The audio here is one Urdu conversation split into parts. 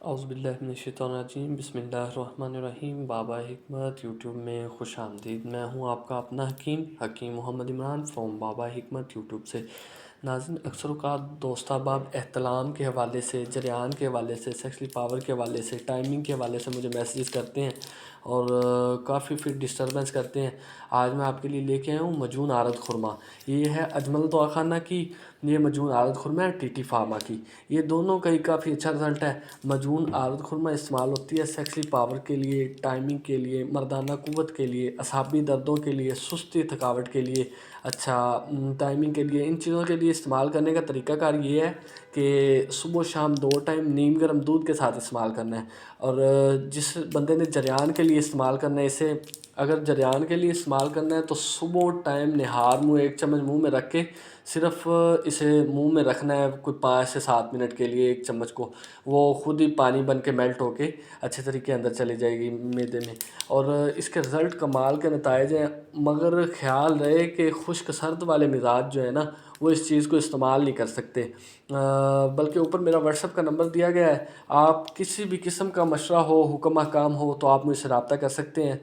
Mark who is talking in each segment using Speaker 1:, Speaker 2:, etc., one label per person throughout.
Speaker 1: اعوذ باللہ من الشیطان الرجیم، بسم اللہ الرحمن الرحیم۔ بابا حکمت یوٹیوب میں خوش آمدید۔ میں ہوں آپ کا اپنا حکیم محمد عمران فرام بابا حکمت یوٹیوب سے۔ ناظرین، اکثر اوقات دوست احباب احتلام کے حوالے سے، جریان کے حوالے سے، سیکسلی پاور کے حوالے سے، ٹائمنگ کے حوالے سے مجھے میسیجز کرتے ہیں اور کافی پھر ڈسٹربنس کرتے ہیں۔ آج میں آپ کے لیے لے کے آیا ہوں مجون عارض خرما۔ یہ ہے اجمل دواخانہ کی، یہ مجون عارض خرما ہے ٹی ٹی فارما کی۔ یہ دونوں کا ہی کافی اچھا رزلٹ ہے۔ مجون عارض خرما استعمال ہوتی ہے سیکسلی پاور کے لیے، ٹائمنگ کے لیے، مردانہ قوت کے لیے، اعصابی دردوں کے لیے، سستی تھکاوٹ کے لیے، اچھا ٹائمنگ کے لیے۔ ان چیزوں کے لیے استعمال کرنے کا طریقہ کار یہ ہے کہ صبح و شام 2 ٹائم نیم گرم دودھ کے ساتھ استعمال کرنا ہے۔ اور جس بندے نے جریان کے لیے استعمال کرنا ہے، اسے اگر جریان کے لیے استعمال کرنا ہے تو صبح ٹائم نہار منہ 1 چمچ منہ میں رکھ کے صرف اسے منہ میں رکھنا ہے کوئی 5 سے 7 منٹ کے لیے 1 چمچ کو، وہ خود ہی پانی بن کے میلٹ ہو کے اچھے طریقے اندر چلی جائے گی معدے میں، اور اس کے رزلٹ کمال کے نتائج ہیں۔ مگر خیال رہے کہ خشک سرد والے مزاج جو ہے نا، وہ اس چیز کو استعمال نہیں کر سکتے، بلکہ اوپر میرا واٹس ایپ کا نمبر دیا گیا ہے۔ آپ کسی بھی قسم کا مشورہ ہو، حکم احکام ہو تو آپ مجھ سے رابطہ کر سکتے ہیں۔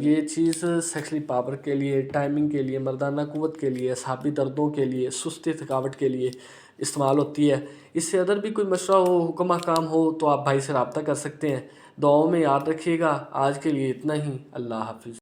Speaker 1: یہ چیز سیکسلی پاور کے لیے، ٹائمنگ کے لیے، مردانہ قوت کے لیے، اعصابی دردوں کے لیے، سستی تھکاوٹ کے لیے استعمال ہوتی ہے۔ اس سے ادر بھی کوئی مشورہ ہو، حکم احکام ہو تو آپ بھائی سے رابطہ کر سکتے ہیں۔ دعاؤں میں یاد رکھیے گا۔ آج کے لیے اتنا ہی۔ اللہ حافظ۔